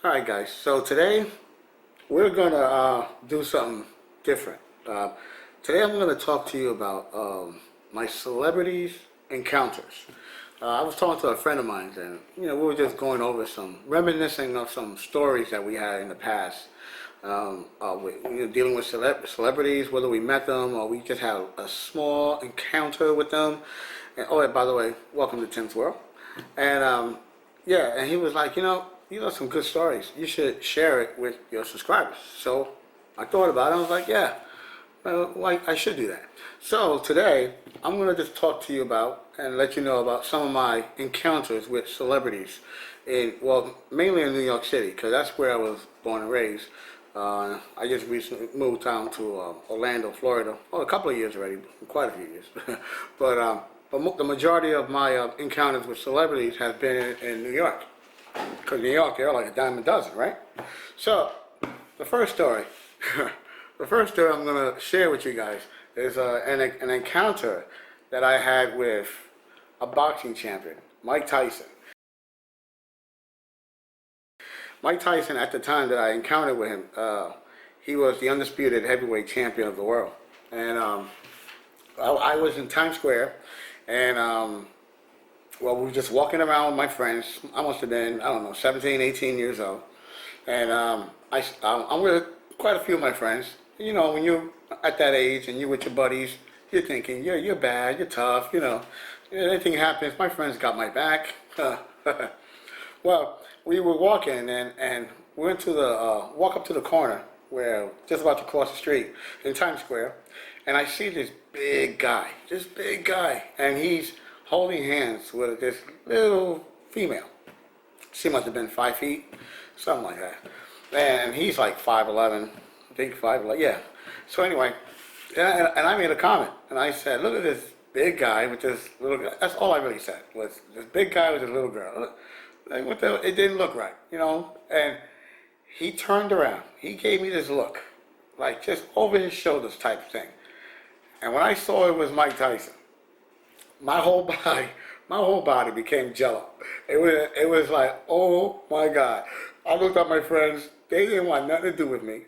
Alright guys, so today we're going to do something different. Today I'm going to talk to you about my celebrities encounters. I was talking to a friend of mine and we were just going over reminiscing of some stories that we had in the past. Dealing with celebrities, whether we met them or we just had a small encounter with them. And oh, and by the way, welcome to Tim's World. And yeah, and he was like, you know some good stories. You should share it with your subscribers. So I thought about it. I was like, yeah, well, I should do that. So today I'm going to just talk to you about and let you know about some of my encounters with celebrities mainly in New York City, because that's where I was born and raised. I just recently moved down to Orlando, Florida. Oh, a couple of years already, quite a few years. but the majority of my encounters with celebrities has been in New York. Because New York, they're like a dime a dozen, right? So, the first story, the first story I'm going to share with you guys is an encounter that I had with a boxing champion, Mike Tyson. Mike Tyson, at the time that I encountered with him, he was the undisputed heavyweight champion of the world. And I was in Times Square, and well, we were just walking around with my friends. I must have been, I don't know, 17, 18 years old. And I'm with quite a few of my friends. You know, when you're at that age and you're with your buddies, you're thinking, you're bad, you're tough, Anything happens, my friends got my back. Well, we were walking and we went to walk up to the corner where, just about to cross the street in Times Square. And I see this big guy, and he's holding hands with this little female. She must have been 5 feet, something like that. And he's like 5'11", I think 5'11", yeah. So anyway, and I made a comment, and I said, look at this big guy with this little girl. That's all I really said, was this big guy with this little girl. Like, it didn't look right, And he turned around. He gave me this look, like just over his shoulders type thing. And when I saw it was Mike Tyson, my whole body became jello. It was like, oh my God. I looked at my friends, they didn't want nothing to do with me.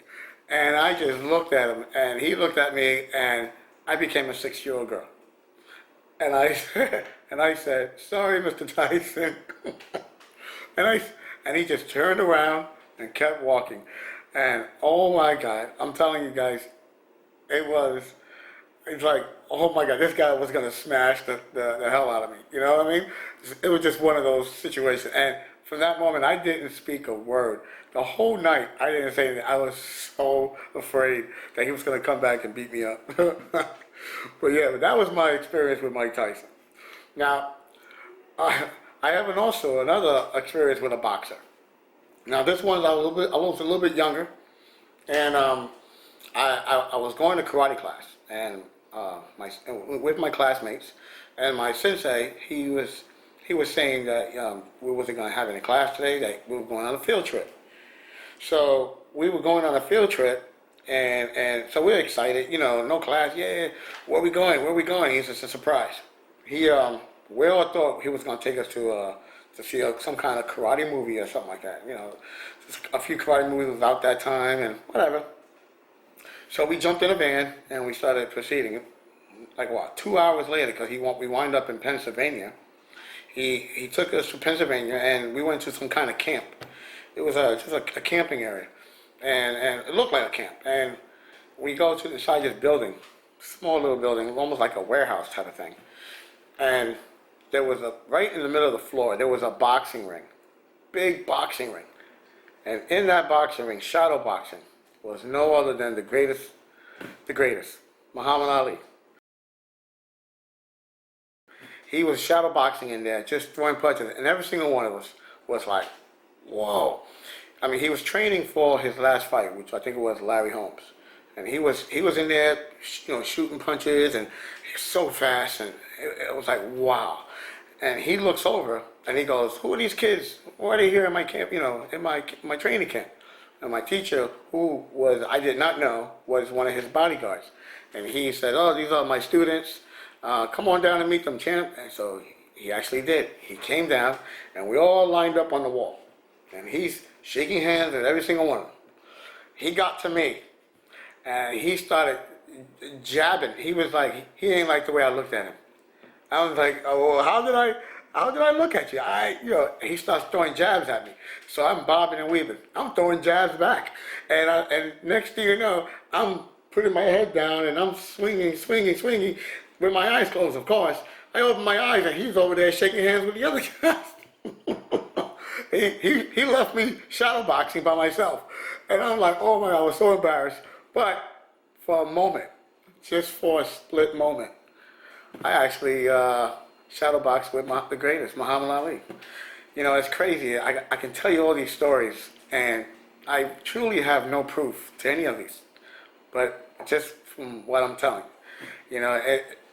And I just looked at him, and he looked at me, and I became a 6-year-old girl. And I said, sorry, Mr. Tyson. and he just turned around and kept walking. And oh my God, I'm telling you guys, it's like, oh my God, this guy was going to smash the hell out of me. You know what I mean? It was just one of those situations. And from that moment, I didn't speak a word. The whole night, I didn't say anything. I was so afraid that he was going to come back and beat me up. But yeah, that was my experience with Mike Tyson. Now, I have also another experience with a boxer. Now, this one, I was a little bit younger, and I was going to karate class, and with my classmates, and my sensei, he was saying that we wasn't going to have any class today, that we were going on a field trip. So we were going on a field trip, and so we were excited, no class, yeah, where we going? He said, it's a surprise. We all thought he was going to take us to see some kind of karate movie or something like that, just a few karate movies was out that time, and whatever. So we jumped in a van and we started proceeding. Like 2 hours later, because we wind up in Pennsylvania. He took us to Pennsylvania and we went to some kind of camp. It was just a camping area, and it looked like a camp. And we go to inside this building, small little building, almost like a warehouse type of thing. And there was right in the middle of the floor, there was a boxing ring, big boxing ring. And in that boxing ring, shadow boxing, was no other than the greatest, Muhammad Ali. He was shadow boxing in there, just throwing punches, and every single one of us was like, whoa. I mean, he was training for his last fight, which I think it was Larry Holmes. And he was in there, shooting punches, and he was so fast, and it was like, wow. And he looks over, and he goes, who are these kids? Why are they here in my camp, in my training camp? And my teacher, who I did not know, was one of his bodyguards. And he said, oh, these are my students. Come on down and meet them, champ. And so he actually did. He came down, and we all lined up on the wall. And he's shaking hands with every single one of them. He got to me, and he started jabbing. He was like, he didn't like the way I looked at him. I was like, oh, well, how did I look at you? He starts throwing jabs at me. So I'm bobbing and weaving. I'm throwing jabs back. And next thing you know, I'm putting my head down and I'm swinging with my eyes closed, of course. I open my eyes and he's over there shaking hands with the other guys. he left me shadow boxing by myself. And I'm like, oh my God, I was so embarrassed. But for a moment, just for a split moment, I actually shadowboxed with the greatest, Muhammad Ali. You know, it's crazy. I can tell you all these stories, and I truly have no proof to any of these, but just from what I'm telling you,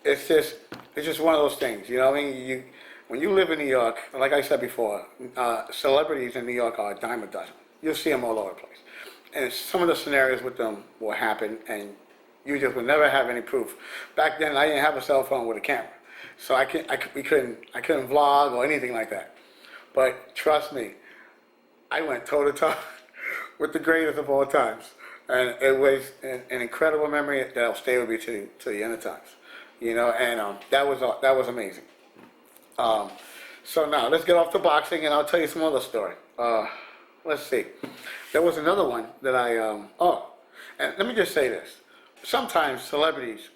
it's just one of those things. You know what I mean? When you live in New York, like I said before, celebrities in New York are a dime a dozen. You'll see them all over the place, and some of the scenarios with them will happen, and you just would never have any proof. Back then, I didn't have a cell phone with a camera, so I couldn't vlog or anything like that. But trust me, I went toe to toe with the greatest of all times, and it was an incredible memory that'll stay with me to the end of times. And that was amazing. So now let's get off to boxing, and I'll tell you some other story. Let's see. There was another one that and let me just say this. Sometimes celebrities,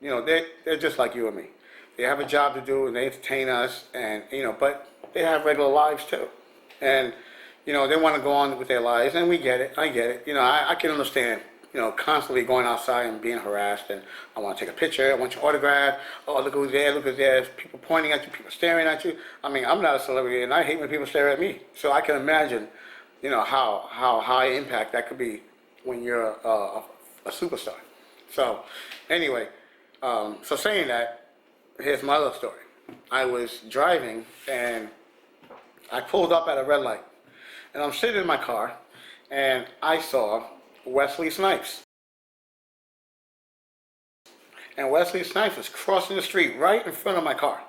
they're just like you and me. They have a job to do and they entertain us, and but they have regular lives too, and they want to go on with their lives, and we get it. I get it. I can understand. Constantly going outside and being harassed, and I want to take a picture. I want your autograph. Oh, look who's there! Look who's there! There's people pointing at you, people staring at you. I mean, I'm not a celebrity, and I hate when people stare at me. So I can imagine, how high impact that could be when you're a superstar. So, anyway, so saying that, here's my other story. I was driving and I pulled up at a red light, and I'm sitting in my car, and I saw Wesley Snipes. And Wesley Snipes was crossing the street right in front of my car,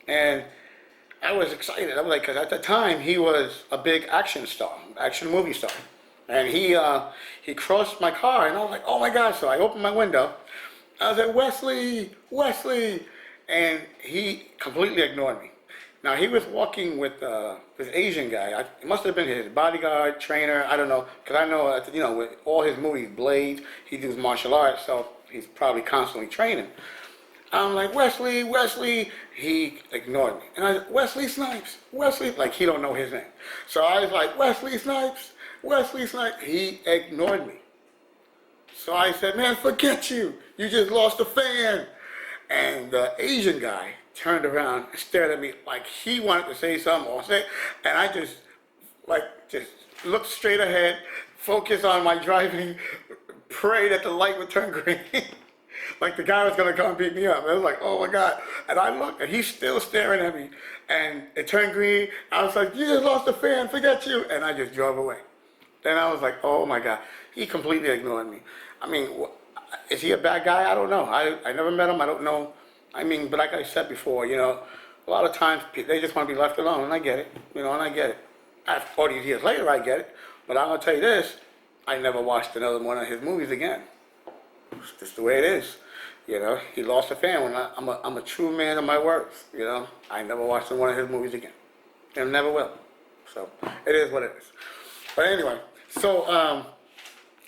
and I was excited. I was like, because at the time he was a big action movie star. And he crossed my car, and I was like, oh my God. So I opened my window. I was like, Wesley. And he completely ignored me. Now, he was walking with this Asian guy. It must have been his bodyguard, trainer, I don't know. Because I know, with all his movies, Blades, he does martial arts, so he's probably constantly training. I'm like, Wesley. He ignored me. And I was like, Wesley Snipes. Like he don't know his name. So I was like, Wesley Snipes. He ignored me. So I said, man, forget you. You just lost a fan. And the Asian guy turned around and stared at me like he wanted to say something and I just looked straight ahead, focused on my driving, prayed that the light would turn green. Like the guy was going to come beat me up. I was like, oh my God. And I looked, and he's still staring at me. And it turned green. I was like, you just lost a fan, forget you. And I just drove away. Then I was like, oh my God. He completely ignored me. I mean, is he a bad guy? I don't know. I never met him. I don't know. I mean, but like I said before, a lot of times they just want to be left alone, and I get it. And I get it. 40 years later, I get it. But I'm going to tell you this. I never watched another one of his movies again. It's just the way it is. He lost a fan. When I'm a true man of my words. I never watched one of his movies again, and never will. So it is what it is. But anyway, so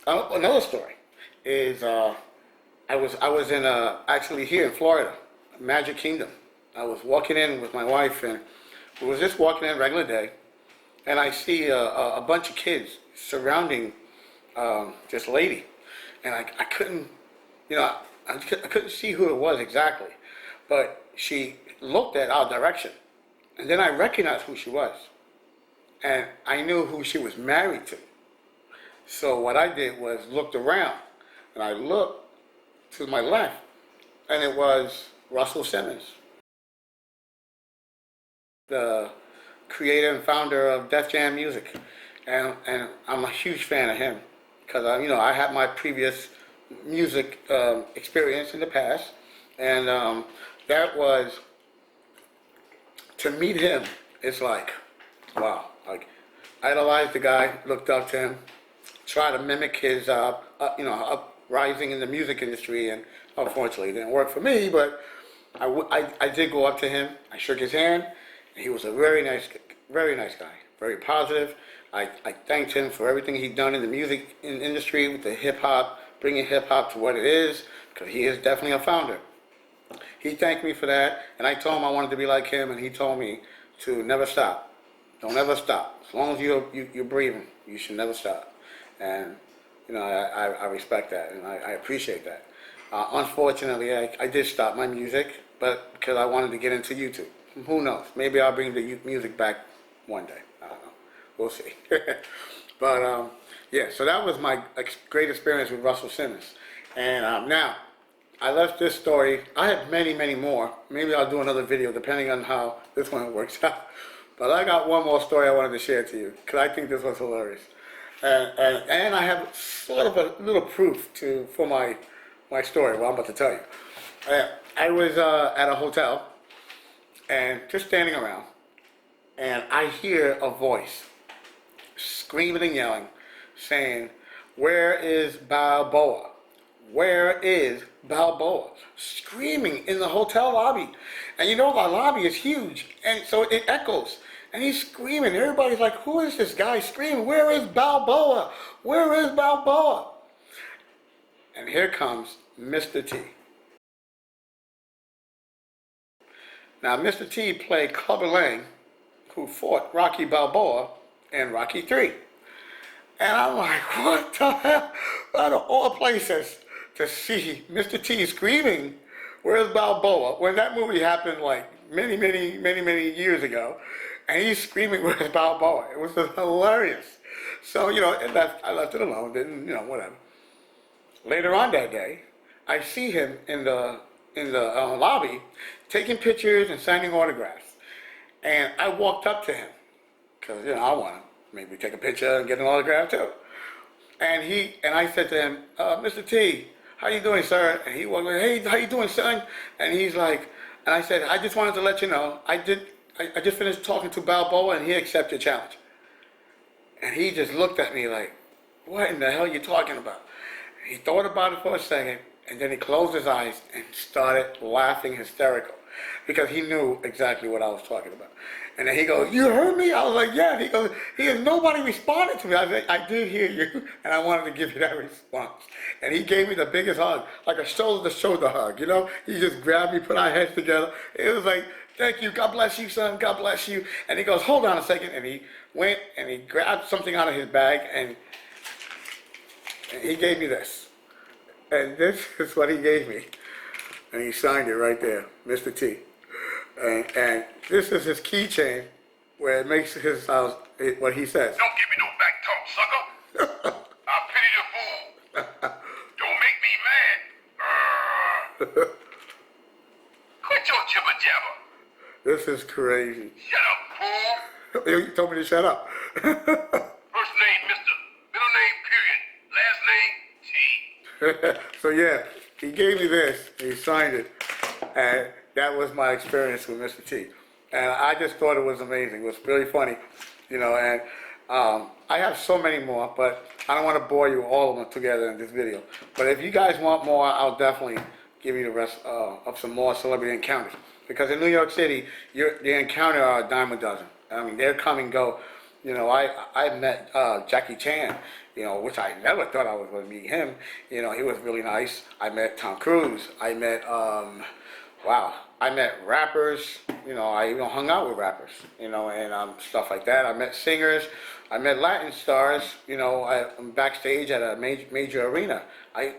another story is I was in actually here in Florida, Magic Kingdom. I was walking in with my wife, and we was just walking in regular day, and I see a bunch of kids surrounding this lady, and I couldn't. I couldn't see who it was exactly, but she looked at our direction, and then I recognized who she was, and I knew who she was married to. So what I did was looked around, and I looked to my left, and it was Russell Simmons, the creator and founder of Def Jam Music, and I'm a huge fan of him because I had my previous music experience in the past, and that was, to meet him, it's like, wow, like idolized the guy, looked up to him, try to mimic his, uprising in the music industry, and unfortunately it didn't work for me, but I did go up to him, I shook his hand, and he was a very nice guy, very positive. I thanked him for everything he'd done in the music industry with the hip-hop, bringing hip-hop to what it is, because he is definitely a founder. He thanked me for that, and I told him I wanted to be like him, and he told me to never stop. Don't ever stop. As long as you're breathing, you should never stop. And, I respect that, and I appreciate that. Unfortunately, I did stop my music, but because I wanted to get into YouTube. Who knows? Maybe I'll bring the music back one day. I don't know. We'll see. But, yeah, so that was my great experience with Russell Simmons. And now, I left this story. I have many, many more. Maybe I'll do another video depending on how this one works out. But I got one more story I wanted to share to you because I think this was hilarious. And I have sort of a little proof for my story, what I'm about to tell you. I was at a hotel and just standing around, and I hear a voice screaming and yelling, saying, "Where is Balboa? Where is Balboa?" Screaming in the hotel lobby. And you know our lobby is huge, and so it echoes. And he's screaming. Everybody's like, "Who is this guy screaming? Where is Balboa? Where is Balboa?" And here comes Mr. T. Now, Mr. T played Clubber Lang, who fought Rocky Balboa in Rocky 3. And I'm like, what the hell? Out of all places to see Mr. T screaming, "Where's Balboa?" when that movie happened like many years ago. And he's screaming, "Where's Balboa?" It was hilarious. So, I left it alone, didn't, whatever. Later on that day, I see him in the lobby taking pictures and signing autographs. And I walked up to him because, I want to maybe take a picture and get an autograph too. And I said to him, "Mr. T, how you doing, sir?" And he was like, "Hey, how you doing, son?" And he's like, and I said, "I just wanted to let you know, I just finished talking to Balboa and he accepted your challenge." And he just looked at me like, "What in the hell are you talking about?" He thought about it for a second, and then he closed his eyes and started laughing hysterical because he knew exactly what I was talking about. And then he goes, "You heard me?" I was like, "Yeah." He goes, "Nobody responded to me." I said, "I did hear you, and I wanted to give you that response." And he gave me the biggest hug, like a shoulder-to-shoulder hug, He just grabbed me, put our heads together. It was like, "Thank you, God bless you, son, God bless you." And he goes, "Hold on a second," and he went and he grabbed something out of his bag, and he gave me this. And this is what he gave me. And he signed it right there, Mr. T. And this is his keychain where it makes what he says. "Don't give me no back talk, sucker. I pity the fool. Don't make me mad. Quit your jibber jabber. This is crazy. Shut up, fool. You told me to shut up. First name Mr. Middle name period. Last name T." So yeah, he gave me this, he signed it, and that was my experience with Mr. T. And I just thought it was amazing. It was really funny, and I have so many more, but I don't want to bore you all of them together in this video. But if you guys want more, I'll definitely give you the rest of some more celebrity encounters. Because in New York City, the encounter are a dime a dozen. I mean, they're come and go. I met Jackie Chan, which I never thought I was going to meet him. He was really nice. I met Tom Cruise. I met, I met rappers. I even hung out with rappers, and stuff like that. I met singers. I met Latin stars. I'm backstage at a major arena. I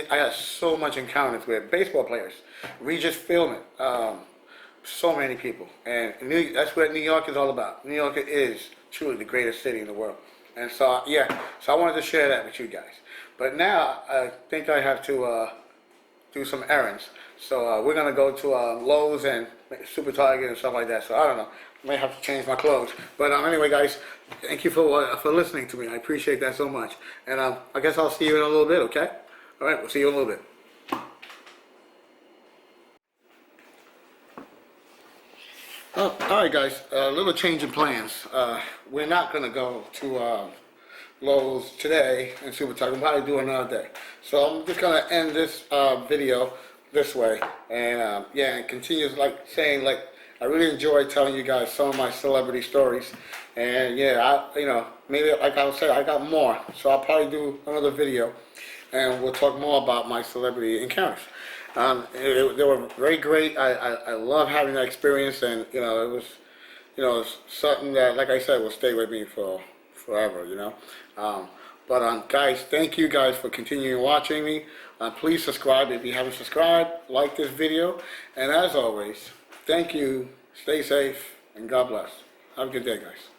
had so much encounters with baseball players, Regis Philbin, so many people, and that's what New York is all about. New York is truly the greatest city in the world. And so, so I wanted to share that with you guys. But now, I think I have to do some errands. So we're going to go to Lowe's and Super Target and stuff like that. So I don't know. I may have to change my clothes. But anyway, guys, thank you for listening to me. I appreciate that so much. And I guess I'll see you in a little bit, okay? All right, we'll see you in a little bit. Oh, all right, guys. A little change in plans. We're not gonna go to Lowe's today and see what we're talking about. We'll probably do another day. So I'm just gonna end this video this way, and yeah, and continue like saying like I really enjoy telling you guys some of my celebrity stories, and yeah, maybe like I was saying, I got more, so I'll probably do another video, and we'll talk more about my celebrity encounters. They were very great. I love having that experience, and it's something that, like I said, will stay with me for forever. But guys, thank you guys for continuing watching me. Please subscribe if you haven't subscribed. Like this video, and as always, thank you. Stay safe, and God bless. Have a good day, guys.